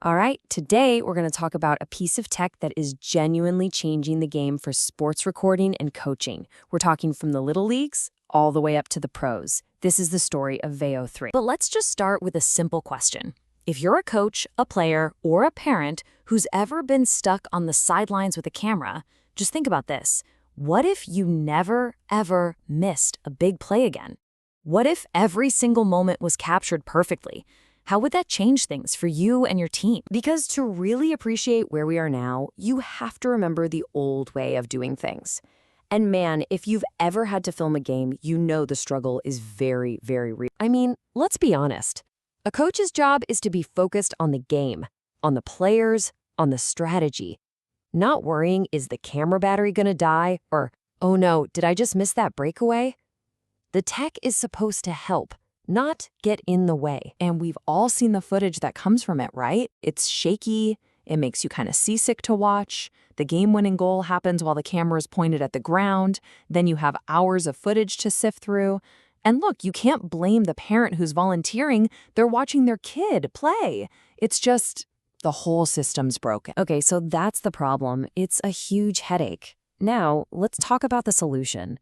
All right, today we're going to talk about a piece of tech that is genuinely changing the game for sports recording and coaching. We're talking from the little leagues all the way up to the pros. This is the story of Veo3. But let's just start with a simple question. If you're a coach, a player, or a parent who's ever been stuck on the sidelines with a camera, just think about this. What if you never, ever missed a big play again? What if every single moment was captured perfectly? How would that change things for you and your team? Because to really appreciate where we are now, you have to remember the old way of doing things. And man, if you've ever had to film a game, you know the struggle is very, very real. I mean, let's be honest. A coach's job is to be focused on the game, on the players, on the strategy. Not worrying, is the camera battery gonna die? Or, oh no, did I just miss that breakaway? The tech is supposed to help, not get in the way. And we've all seen the footage that comes from it, right? It's shaky, it makes you kind of seasick to watch. The game-winning goal happens while the camera is pointed at the ground. Then you have hours of footage to sift through. And look, you can't blame the parent who's volunteering. They're watching their kid play. It's just the whole system's broken. Okay, so that's the problem. It's a huge headache. Now, let's talk about the solution.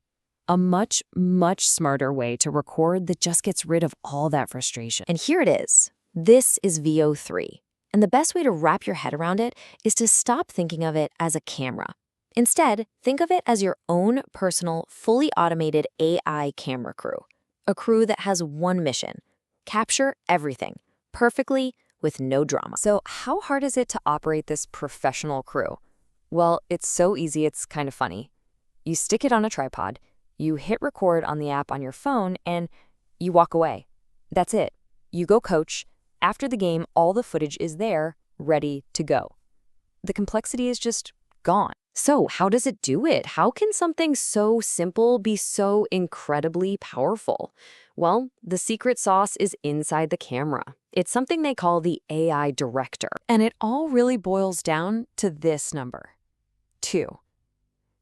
A much, much smarter way to record that just gets rid of all that frustration. And here it is. This is Veo3. And the best way to wrap your head around it is to stop thinking of it as a camera. Instead, think of it as your own personal, fully automated AI camera crew. A crew that has one mission: capture everything, perfectly, with no drama. So how hard is it to operate this professional crew? Well, it's so easy, it's kind of funny. You stick it on a tripod, you hit record on the app on your phone, and you walk away. That's it. You go coach. After the game, all the footage is there, ready to go. The complexity is just gone. So how does it do it? How can something so simple be so incredibly powerful? Well, the secret sauce is inside the camera. It's something they call the AI director. And it all really boils down to this number: 2.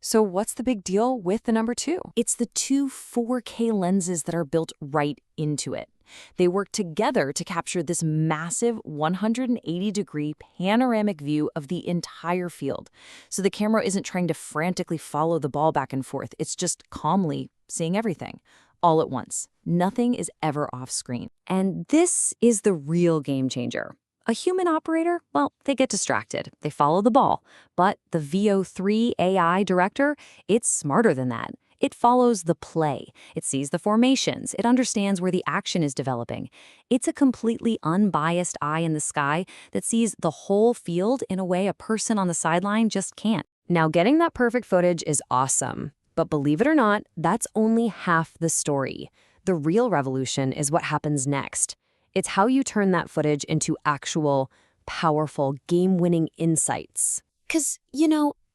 So what's the big deal with the number 2? It's the two 4K lenses that are built right into it. They work together to capture this massive 180-degree panoramic view of the entire field. So the camera isn't trying to frantically follow the ball back and forth. It's just calmly seeing everything, all at once. Nothing is ever off screen. And this is the real game changer. A human operator, well, they get distracted. They follow the ball. But the Veo3 AI director, it's smarter than that. It follows the play. It sees the formations. It understands where the action is developing. It's a completely unbiased eye in the sky that sees the whole field in a way a person on the sideline just can't. Now, getting that perfect footage is awesome. But believe it or not, that's only half the story. The real revolution is what happens next. It's how you turn that footage into actual, powerful, game-winning insights. Because,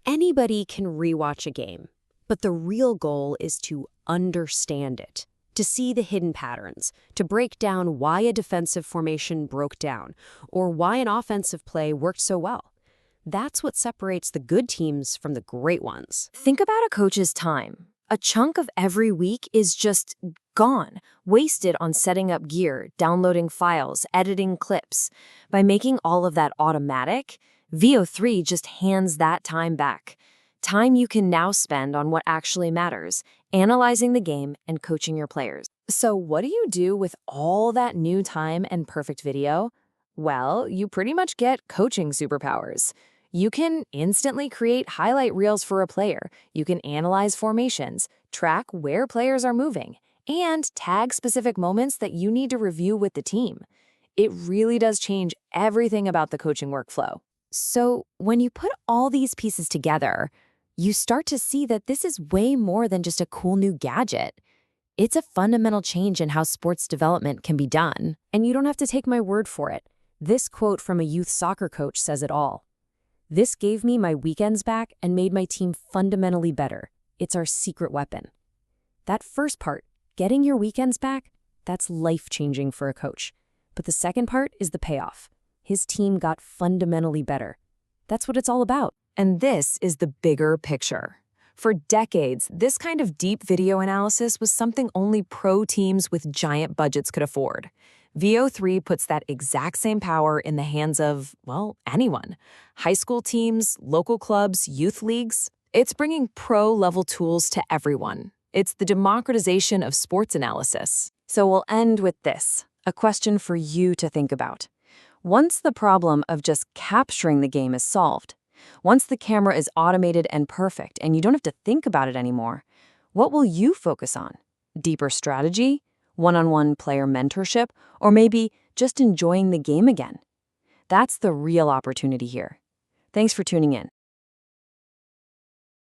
anybody can rewatch a game. But the real goal is to understand it, to see the hidden patterns, to break down why a defensive formation broke down, or why an offensive play worked so well. That's what separates the good teams from the great ones. Think about a coach's time. A chunk of every week is just gone, wasted on setting up gear, downloading files, editing clips. By making all of that automatic, Veo3 just hands that time back. Time you can now spend on what actually matters, analyzing the game and coaching your players. So what do you do with all that new time and perfect video? Well, you pretty much get coaching superpowers. You can instantly create highlight reels for a player. You can analyze formations, track where players are moving, and tag specific moments that you need to review with the team. It really does change everything about the coaching workflow. So when you put all these pieces together, you start to see that this is way more than just a cool new gadget. It's a fundamental change in how sports development can be done. And you don't have to take my word for it. This quote from a youth soccer coach says it all. "This gave me my weekends back and made my team fundamentally better. It's our secret weapon." That first part, getting your weekends back, that's life-changing for a coach. But the second part is the payoff. His team got fundamentally better. That's what it's all about. And this is the bigger picture. For decades, this kind of deep video analysis was something only pro teams with giant budgets could afford. Veo3 puts that exact same power in the hands of, well, anyone. High school teams, local clubs, youth leagues. It's bringing pro-level tools to everyone. It's the democratization of sports analysis. So we'll end with this, a question for you to think about. Once the problem of just capturing the game is solved, once the camera is automated and perfect and you don't have to think about it anymore, what will you focus on? Deeper strategy? One-on-one player mentorship? Or maybe just enjoying the game again? That's the real opportunity here. Thanks for tuning in.